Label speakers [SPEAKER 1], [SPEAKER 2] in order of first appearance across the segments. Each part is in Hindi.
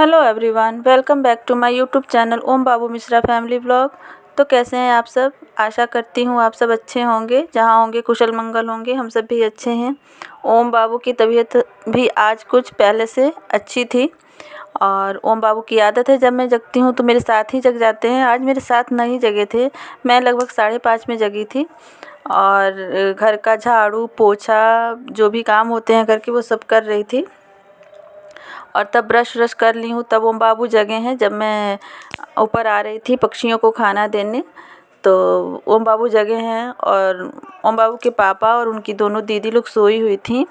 [SPEAKER 1] Hello everyone, welcome back to my YouTube channel Om Babu Mishra family vlog. तो कैसे हैं आप सब? आशा करती हूँ आप सब अच्छे होंगे, जहाँ होंगे कुशल मंगल होंगे। हम सब भी अच्छे हैं। ओम बाबू की तबीयत भी आज कुछ पहले से अच्छी थी और ओम बाबू की आदत है जब मैं जगती हूँ तो मेरे साथ ही जग जाते हैं। आज मेरे साथ नहीं जगे थे। मैं लगभग 5:30 में जगी थी और घर का झाड़ू पोछा जो भी काम होते हैं घर के वो सब कर रही थी और तब ब्रश व्रश कर ली हूँ। तब ओम बाबू जगे हैं। जब मैं ऊपर आ रही थी पक्षियों को खाना देने तो ओम बाबू जगे हैं और ओम बाबू के पापा और उनकी दोनों दीदी लोग सोई हुई थी।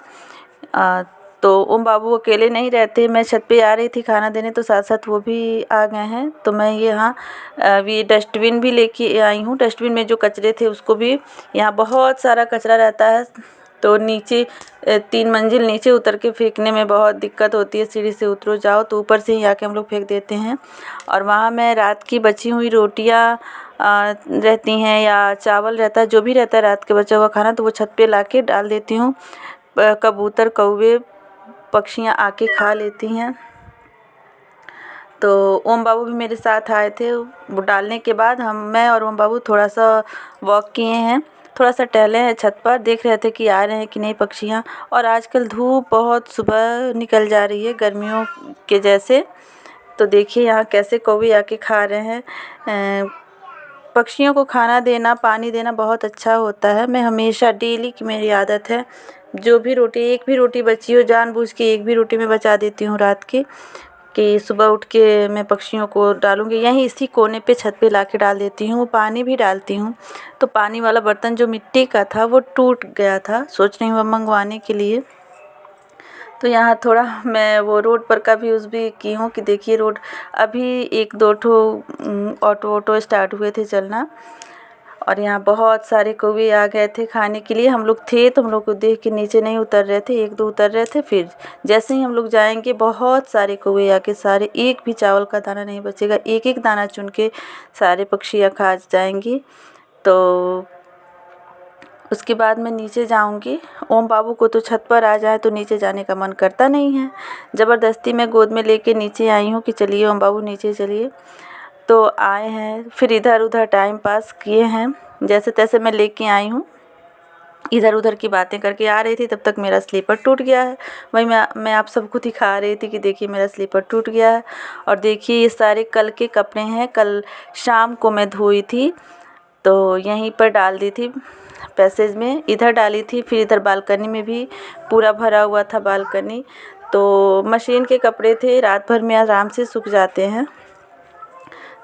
[SPEAKER 1] तो ओम बाबू अकेले नहीं रहते। मैं छत पे आ रही थी खाना देने तो साथ साथ वो भी आ गए हैं। तो मैं यहाँ ये डस्टबिन भी लेके आई हूँ। डस्टबिन में जो कचरे थे उसको भी, यहाँ बहुत सारा कचरा रहता है तो नीचे 3 मंजिल नीचे उतर के फेंकने में बहुत दिक्कत होती है। सीढ़ी से उतरो जाओ तो ऊपर से ही आके हम लोग फेंक देते हैं। और वहाँ मैं रात की बची हुई रोटियाँ रहती हैं या चावल रहता है, जो भी रहता है रात के बचा हुआ खाना, तो वो छत पे ला के डाल देती हूँ। कबूतर कौवे पक्षियाँ आके खा लेती हैं। तो ओम बाबू भी मेरे साथ आए थे। वो डालने के बाद मैं और ओम बाबू थोड़ा सा वॉक किए हैं, थोड़ा सा टहले हैं छत पर, देख रहे थे कि आ रहे हैं कि नहीं पक्षियाँ। और आजकल धूप बहुत सुबह निकल जा रही है गर्मियों के जैसे। तो देखिए यहाँ कैसे कौवे आके खा रहे हैं। पक्षियों को खाना देना पानी देना बहुत अच्छा होता है। मैं हमेशा डेली की मेरी आदत है, जो भी रोटी, एक भी रोटी बची हो जानबूझ के एक भी रोटी मैं बचा देती हूँ रात की, कि सुबह उठ के मैं पक्षियों को डालूँगी। यहीं इसी कोने पे छत पे ला के डाल देती हूँ। पानी भी डालती हूँ। तो पानी वाला बर्तन जो मिट्टी का था वो टूट गया था, सोच रही हूँ अब मंगवाने के लिए। तो यहाँ थोड़ा मैं वो रोड पर का भी यूज़ भी की हूँ कि देखिए रोड, अभी 1-2 ठो ऑटो स्टार्ट हुए थे चलना और यहाँ बहुत सारे कौवे आ गए थे खाने के लिए। हम लोग थे तो हम लोग को देख के नीचे नहीं उतर रहे थे, 1-2 उतर रहे थे। फिर जैसे ही हम लोग जाएंगे बहुत सारे कौवे आके, सारे, एक भी चावल का दाना नहीं बचेगा, एक एक दाना चुन के सारे पक्षियाँ खा जाएंगी। तो उसके बाद मैं नीचे जाऊंगी। ओम बाबू को तो छत पर आ जाए तो नीचे जाने का मन करता नहीं है। ज़बरदस्ती मैं गोद में लेके नीचे आई हूँ कि चलिए ओम बाबू नीचे चलिए। तो आए हैं, फिर इधर उधर टाइम पास किए हैं। जैसे तैसे मैं लेके आई हूँ, इधर उधर की बातें करके आ रही थी। तब तक मेरा स्लीपर टूट गया है। वही मैं आप सबको दिखा रही थी कि देखिए मेरा स्लीपर टूट गया है। और देखिए ये सारे कल के कपड़े हैं, कल शाम को मैं धोई थी तो यहीं पर डाल दी थी, पैसेज में इधर डाली थी। फिर इधर बालकनी में भी पूरा भरा हुआ था बालकनी। तो मशीन के कपड़े थे, रात भर में आराम से सूख जाते हैं।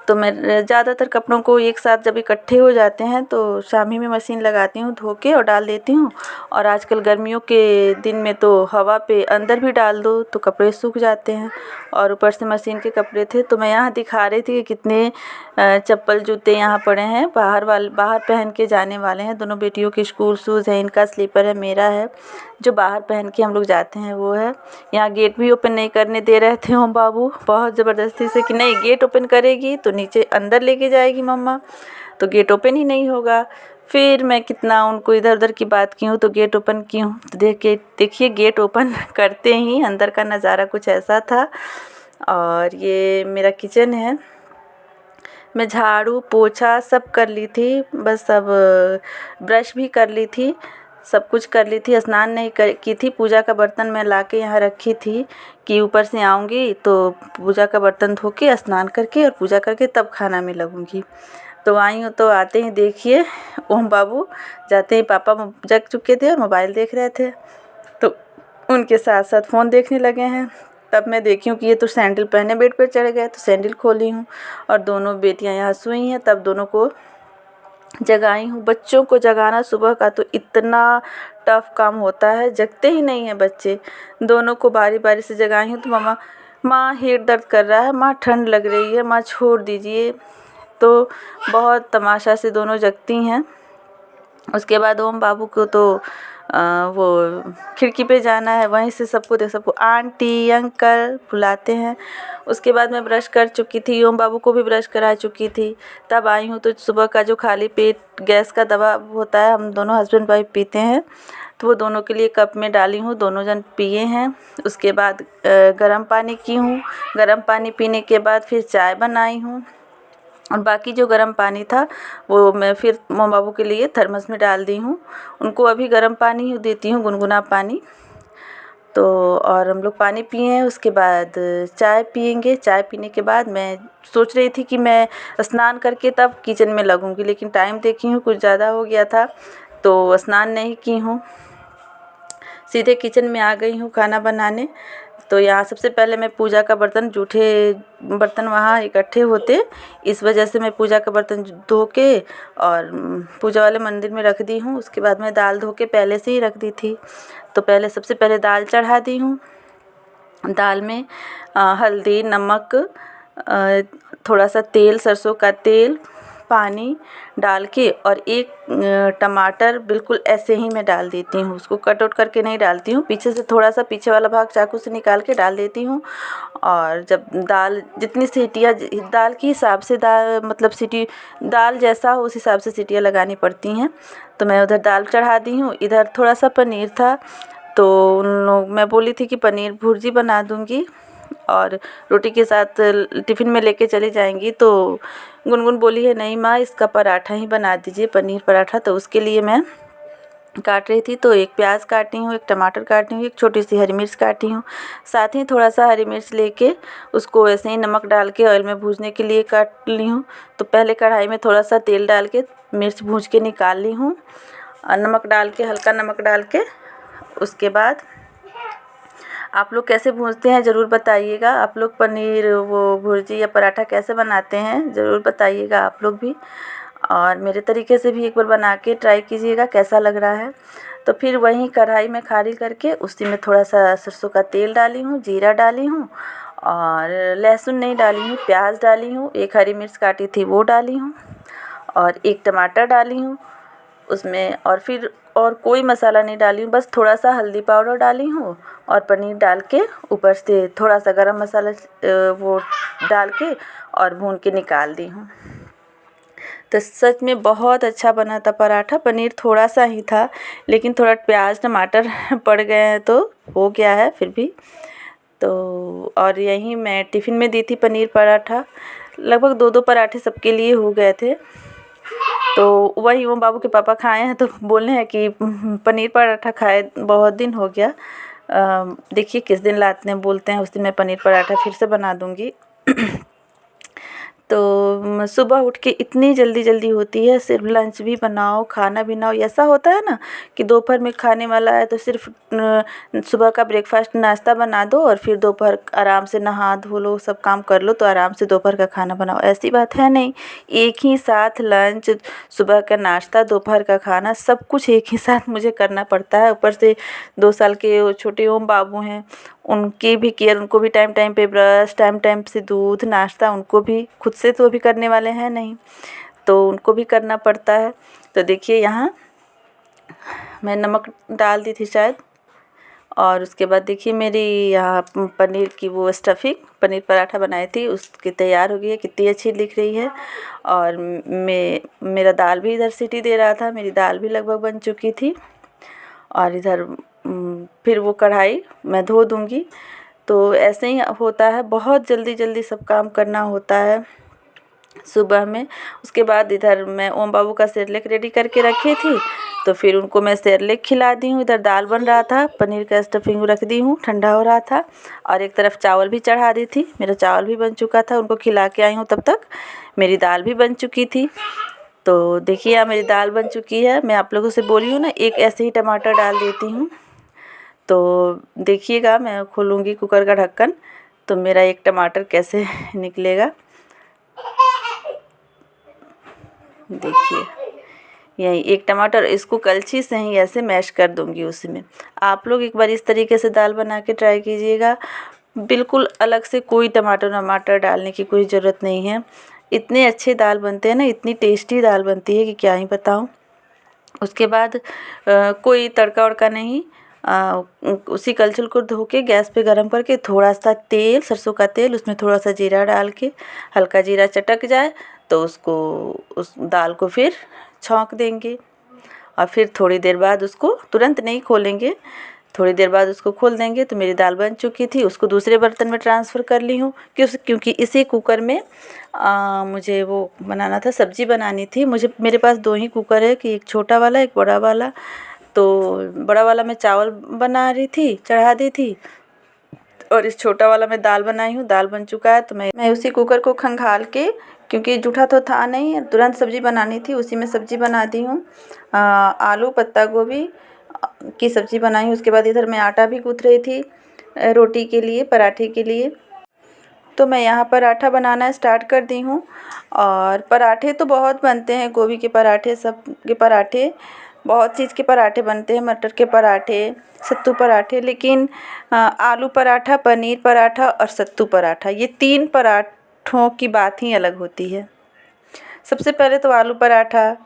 [SPEAKER 1] तो मैं ज़्यादातर कपड़ों को एक साथ जब इकट्ठे हो जाते हैं तो शाम ही में मशीन लगाती हूँ, धो के और डाल देती हूँ। और आजकल गर्मियों के दिन में तो हवा पे अंदर भी डाल दो तो कपड़े सूख जाते हैं। और ऊपर से मशीन के कपड़े थे। तो मैं यहाँ दिखा रही थी कि कितने चप्पल जूते यहाँ पड़े हैं, बाहर पहन के जाने वाले हैं। दोनों बेटियों के स्कूल शूज़ हैं, इनका स्लीपर है, मेरा है, जो बाहर पहन के हम लोग जाते हैं वो है। यहाँ गेट भी ओपन नहीं करने दे रहे थे ओम बाबू, बहुत ज़बरदस्ती से कि नहीं गेट ओपन करेगी तो नीचे अंदर लेके जाएगी मम्मा, तो गेट ओपन ही नहीं होगा। फिर मैं कितना उनको इधर उधर की बात की हूँ तो गेट ओपन की हूँ। तो देखिए गेट ओपन करते ही अंदर का नज़ारा कुछ ऐसा था। और ये मेरा किचन है। मैं झाड़ू पोछा सब कर ली थी, बस अब ब्रश भी कर ली थी, सब कुछ कर ली थी। स्नान नहीं की थी। पूजा का बर्तन मैं लाके यहाँ रखी थी कि ऊपर से आऊँगी तो पूजा का बर्तन धो के स्नान करके और पूजा करके तब खाना में लगूँगी। तो आई हूँ तो आते ही देखिए ओम बाबू, जाते ही पापा जग चुके थे और मोबाइल देख रहे थे तो उनके साथ साथ फ़ोन देखने लगे हैं। तब मैं देखी हूँ कि ये तो सैंडल पहने बेड पर चढ़ गए, तो सैंडल खोली हूँ और दोनों बेटियाँ यहाँ सोई हैं। तब दोनों को जगाई हूँ। बच्चों को जगाना सुबह का तो इतना टफ़ काम होता है, जगते ही नहीं हैं बच्चे। दोनों को बारी बारी से जगाई हूँ तो मम्मा, माँ हेड दर्द कर रहा है, माँ ठंड लग रही है, माँ छोड़ दीजिए। तो बहुत तमाशा से दोनों जगती हैं। उसके बाद ओम बाबू को तो वो खिड़की पे जाना है, वहीं से सबको आंटी अंकल बुलाते हैं। उसके बाद मैं ब्रश कर चुकी थी, ओम बाबू को भी ब्रश करा चुकी थी। तब आई हूँ तो सुबह का जो खाली पेट गैस का दवा होता है, हम दोनों हस्बैंड वाइफ पीते हैं, तो वो दोनों के लिए कप में डाली हूँ, दोनों जन पिए हैं। उसके बाद गर्म पानी की हूँ। गर्म पानी पीने के बाद फिर चाय बनाई हूँ, और बाकी जो गर्म पानी था वो मैं फिर मोम बाबू के लिए थर्मस में डाल दी हूँ। उनको अभी गर्म पानी ही देती हूँ, गुनगुना पानी। तो और हम लोग पानी पिए हैं, उसके बाद चाय पिएंगे। चाय पीने के बाद मैं सोच रही थी कि मैं स्नान करके तब किचन में लगूंगी, लेकिन टाइम देखी हूँ कुछ ज़्यादा हो गया था, तो स्नान नहीं की हूँ, सीधे किचन में आ गई हूँ खाना बनाने। तो यहाँ सबसे पहले मैं पूजा का बर्तन, जूठे बर्तन वहाँ इकट्ठे होते, इस वजह से मैं पूजा का बर्तन धो के और पूजा वाले मंदिर में रख दी हूँ। उसके बाद मैं दाल धो के पहले से ही रख दी थी, तो पहले सबसे पहले दाल चढ़ा दी हूँ। दाल में हल्दी, नमक, थोड़ा सा तेल, सरसों का तेल, पानी डाल के और एक टमाटर बिल्कुल ऐसे ही मैं डाल देती हूँ, उसको कट आउट करके नहीं डालती हूँ, पीछे से थोड़ा सा पीछे वाला भाग चाकू से निकाल के डाल देती हूँ। और जब दाल जितनी सीटियाँ दाल के हिसाब से दाल मतलब सीटी दाल जैसा हो उस हिसाब से सीटियाँ लगानी पड़ती हैं। तो मैं उधर दाल चढ़ा दी हूँ, इधर थोड़ा सा पनीर था, तो उन लोग मैं बोली थी कि पनीर भुर्जी बना दूँगी और रोटी के साथ टिफ़िन में लेके चली जाएंगी। तो गुनगुन बोली है नहीं माँ, इसका पराठा ही बना दीजिए, पनीर पराठा। तो उसके लिए मैं काट रही थी, तो एक प्याज काटी हूँ, एक टमाटर काटी हूँ, एक छोटी सी हरी मिर्च काटी हूँ, साथ ही थोड़ा सा हरी मिर्च लेके उसको ऐसे ही नमक डाल के ऑयल में भूनने के लिए काट ली हूँ। तो पहले कढ़ाई में थोड़ा सा तेल डाल के मिर्च भून के निकाल ली हूँ, और नमक डाल के, हल्का नमक डाल के उसके बाद आप लोग कैसे भूनते हैं ज़रूर बताइएगा। आप लोग पनीर वो भुर्जी या पराठा कैसे बनाते हैं ज़रूर बताइएगा आप लोग भी, और मेरे तरीके से भी एक बार बना के ट्राई कीजिएगा कैसा लग रहा है। तो फिर वहीं कढ़ाई में खाली करके उसी में थोड़ा सा सरसों का तेल डाली हूँ, जीरा डाली हूँ, और लहसुन नहीं डाली हूँ, प्याज डाली हूँ, एक हरी मिर्च काटी थी वो डाली हूँ, और एक टमाटर डाली हूँ उसमें। और फिर और कोई मसाला नहीं डाली हूँ, बस थोड़ा सा हल्दी पाउडर डाली हूँ और पनीर डाल के ऊपर से थोड़ा सा गरम मसाला वो डाल के और भून के निकाल दी हूँ। तो सच में बहुत अच्छा बना था पराठा। पनीर थोड़ा सा ही था, लेकिन थोड़ा प्याज टमाटर पड़ गए हैं तो हो गया है फिर भी। तो और यहीं मैं टिफ़िन में दी थी पनीर पराठा, लगभग 2-2 पराठे सबके लिए हो गए थे। तो वही ओम बाबू के पापा खाए हैं तो बोले हैं कि पनीर पराठा खाए बहुत दिन हो गया, देखिए किस दिन लाते हैं, बोलते हैं उस दिन मैं पनीर पराठा फिर से बना दूँगी। तो सुबह उठ के इतनी जल्दी होती है, सिर्फ लंच भी बनाओ, खाना भी बनाओ। ऐसा होता है ना कि दोपहर में खाने वाला है तो सिर्फ सुबह का ब्रेकफास्ट नाश्ता बना दो और फिर दोपहर आराम से नहा धो लो, सब काम कर लो, तो आराम से दोपहर का खाना बनाओ। ऐसी बात है नहीं, एक ही साथ लंच, सुबह का नाश्ता, दोपहर का खाना, सब कुछ एक ही साथ मुझे करना पड़ता है। ऊपर से 2 साल के छोटे ओम बाबू हैं, उनकी भी केयर, उनको भी टाइम टाइम पे ब्रश, टाइम टाइम से दूध, नाश्ता, उनको भी खुद से तो अभी करने वाले हैं नहीं, तो उनको भी करना पड़ता है। तो देखिए यहाँ मैं नमक डाल दी थी शायद, और उसके बाद देखिए मेरी यहाँ पनीर की वो स्टफिंग, पनीर पराठा बनाई थी, उसकी तैयार हो गई है, कितनी अच्छी दिख रही है। और मेरा दाल भी इधर सीटी दे रहा था, मेरी दाल भी लगभग बन चुकी थी। और इधर फिर वो कढ़ाई मैं धो दूँगी। तो ऐसे ही होता है, बहुत जल्दी सब काम करना होता है सुबह में। उसके बाद इधर मैं ओम बाबू का सेरेलैक रेडी करके रखी थी, तो फिर उनको मैं सेरेलैक खिला दी हूँ। इधर दाल बन रहा था, पनीर का स्टफिंग रख दी हूँ, ठंडा हो रहा था, और एक तरफ चावल भी चढ़ा दी थी, मेरा चावल भी बन चुका था, उनको खिला के आई हूँ, तब तक मेरी दाल भी बन चुकी थी। तो देखिए यहाँ मेरी दाल बन चुकी है। मैं आप लोगों से बोली हूँ ना, एक ऐसे ही टमाटर डाल देती हूँ। तो देखिएगा, मैं खोलूँगी कुकर का ढक्कन तो मेरा एक टमाटर कैसे निकलेगा, देखिए यही एक टमाटर, इसको कलछी से ही ऐसे मैश कर दूँगी उसी में। आप लोग एक बार इस तरीके से दाल बना के ट्राई कीजिएगा, बिल्कुल अलग से कोई टमाटर डालने की कोई ज़रूरत नहीं है। इतने अच्छे दाल बनते हैं ना, इतनी टेस्टी दाल बनती है कि क्या ही बताऊँ। उसके बाद कोई तड़का वड़का नहीं, उसी कलछुल को धो के गैस पे गरम करके थोड़ा सा तेल, सरसों का तेल, उसमें थोड़ा सा जीरा डाल के, हल्का जीरा चटक जाए तो उसको, उस दाल को फिर छौंक देंगे और फिर थोड़ी देर बाद उसको, तुरंत नहीं खोलेंगे, थोड़ी देर बाद उसको खोल देंगे। तो मेरी दाल बन चुकी थी, उसको दूसरे बर्तन में ट्रांसफ़र कर ली हूँ क्योंकि इसी कुकर में मुझे वो बनाना था, सब्ज़ी बनानी थी। मेरे पास 2 ही कुकर है, कि एक छोटा वाला एक बड़ा वाला। तो बड़ा वाला में चावल बना रही थी, चढ़ा दी थी, और इस छोटा वाला में दाल बनाई हूँ। दाल बन चुका है तो मैं उसी कुकर को खंगाल के, क्योंकि जूठा तो था नहीं, तुरंत सब्ज़ी बनानी थी, उसी में सब्ज़ी बना दी हूँ। आलू पत्ता गोभी की सब्ज़ी बनाई हूँ। उसके बाद इधर मैं आटा भी गूँथ रही थी रोटी के लिए, पराठे के लिए। तो मैं यहाँ पराठा बनाना स्टार्ट कर दी हूँ। और पराठे तो बहुत बनते हैं, गोभी के पराठे, सब के पराठे, बहुत चीज़ के पराठे बनते हैं, मटर के पराठे, सत्तू पराठे। लेकिन आलू पराठा, पनीर पराठा और सत्तू पराठा, ये 3 पराठों की बात ही अलग होती है। सबसे पहले तो आलू पराठा,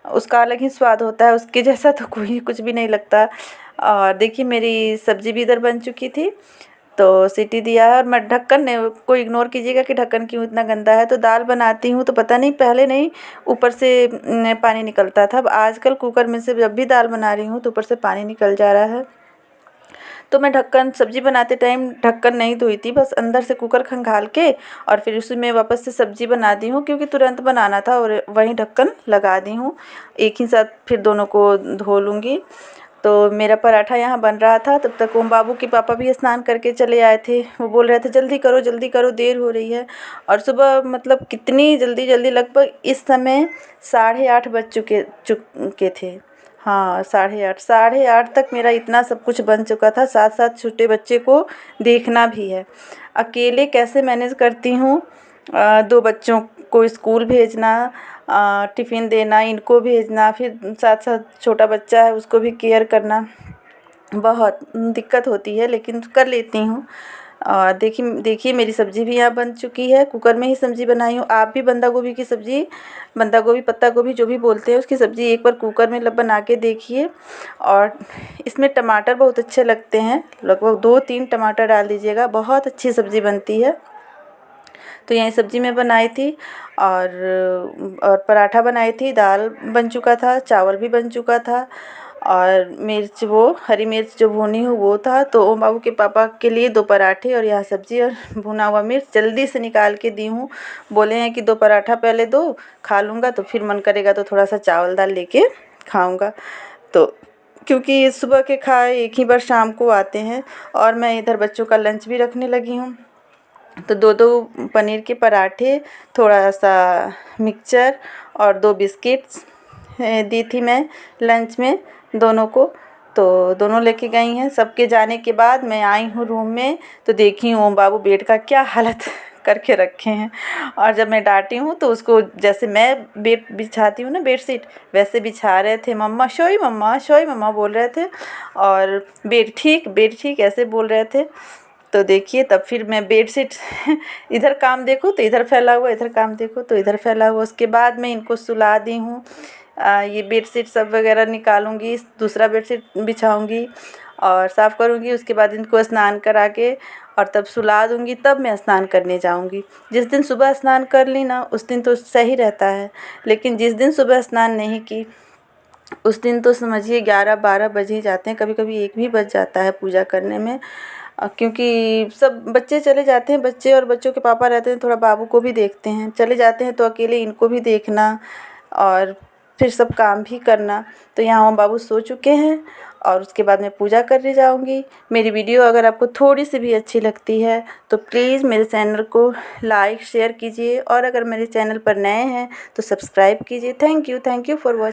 [SPEAKER 1] उसका अलग ही स्वाद होता है, उसके जैसा तो कोई कुछ भी नहीं लगता। और देखिए मेरी सब्ज़ी भी इधर बन चुकी थी, तो सीटी दिया है। और मैं ढक्कन को इग्नोर कीजिएगा कि ढक्कन क्यों इतना गंदा है। तो दाल बनाती हूँ तो पता नहीं, पहले नहीं ऊपर से पानी निकलता था, अब आजकल कुकर में से जब भी दाल बना रही हूँ तो ऊपर से पानी निकल जा रहा है। तो मैं ढक्कन, सब्ज़ी बनाते टाइम ढक्कन नहीं धोई थी, बस अंदर से कुकर खंगाल के और फिर उसी में वापस से सब्ज़ी बना दी हूँ, क्योंकि तुरंत बनाना था, और वहीं ढक्कन लगा दी हूँ। एक ही साथ फिर दोनों को धो लूँगी। तो मेरा पराठा यहाँ बन रहा था, तब तक ओम बाबू के पापा भी स्नान करके चले आए थे। वो बोल रहे थे जल्दी करो, देर हो रही है। और सुबह मतलब कितनी जल्दी, लगभग इस समय 8:30 बज चुके थे। हाँ, 8:30 तक मेरा इतना सब कुछ बन चुका था। साथ साथ छोटे बच्चे को देखना भी है। अकेले कैसे मैनेज करती हूँ, 2 बच्चों को स्कूल भेजना, टिफ़िन देना, इनको भेजना, फिर साथ साथ छोटा बच्चा है उसको भी केयर करना, बहुत दिक्कत होती है, लेकिन कर लेती हूँ। देखिए मेरी सब्ज़ी भी यहाँ बन चुकी है, कुकर में ही सब्ज़ी बनाई हूँ। आप भी बंदा गोभी की सब्ज़ी, बंदा गोभी, पत्ता गोभी जो भी बोलते हैं, उसकी सब्ज़ी एक बार कुकर में बना के देखिए। और इसमें टमाटर बहुत अच्छे लगते हैं, लगभग 2-3 टमाटर डाल दीजिएगा, बहुत अच्छी सब्ज़ी बनती है। तो यही सब्ज़ी मैं बनाई थी, और पराठा बनाई थी, दाल बन चुका था, चावल भी बन चुका था, और मिर्च, वो हरी मिर्च जो भुनी हूँ वो था। तो ओम बाबू के पापा के लिए 2 पराठे और यहाँ सब्ज़ी और भुना हुआ मिर्च जल्दी से निकाल के दी हूँ। बोले हैं कि 2 पराठा पहले दो, खा लूँगा, तो फिर मन करेगा तो थोड़ा सा चावल दाल लेके खाऊँगा। तो क्योंकि सुबह के खाए एक ही बार शाम को आते हैं, और मैं इधर बच्चों का लंच भी रखने लगी हूँ। तो 2 पनीर के पराठे, थोड़ा सा मिक्सचर और 2 बिस्किट्स दी थी मैं लंच में दोनों को। तो दोनों लेके गई हैं। सबके जाने के बाद मैं आई हूँ रूम में, तो देखी हूँ ओम बाबू बेड का क्या हालत करके रखे हैं। और जब मैं डांटी हूँ तो उसको, जैसे मैं बेड बिछाती हूँ ना, बेडशीट, वैसे बिछा रहे थे। मम्मा शोई मम्मा बोल रहे थे, और बेड ठीक ऐसे बोल रहे थे। तो देखिए तब फिर मैं बेडशीट इधर काम देखो तो इधर फैला हुआ, इधर काम देखो तो इधर फैला हुआ। उसके बाद मैं इनको सुला दी हूँ। ये बेडशीट सब वगैरह निकालूंगी, दूसरा बेडशीट बिछाऊंगी और साफ़ करूंगी। उसके बाद इनको स्नान करा के और तब सुला दूंगी, तब मैं स्नान करने जाऊंगी। जिस दिन सुबह स्नान कर ली ना, उस दिन तो सही रहता है, लेकिन जिस दिन सुबह स्नान नहीं की, उस दिन तो समझिए 11-12 बज ही जाते हैं, कभी कभी 1 भी बज जाता है पूजा करने में। क्योंकि सब बच्चे चले जाते हैं, बच्चे और बच्चों के पापा रहते हैं, थोड़ा बाबू को भी देखते हैं, चले जाते हैं तो अकेले इनको भी देखना और फिर सब काम भी करना। तो यहाँ हम बाबू सो चुके हैं और उसके बाद मैं पूजा करने जाऊँगी। मेरी वीडियो अगर आपको थोड़ी सी भी अच्छी लगती है तो प्लीज़ मेरे चैनल को लाइक शेयर कीजिए, और अगर मेरे चैनल पर नए हैं तो सब्सक्राइब कीजिए। Thank you for watching.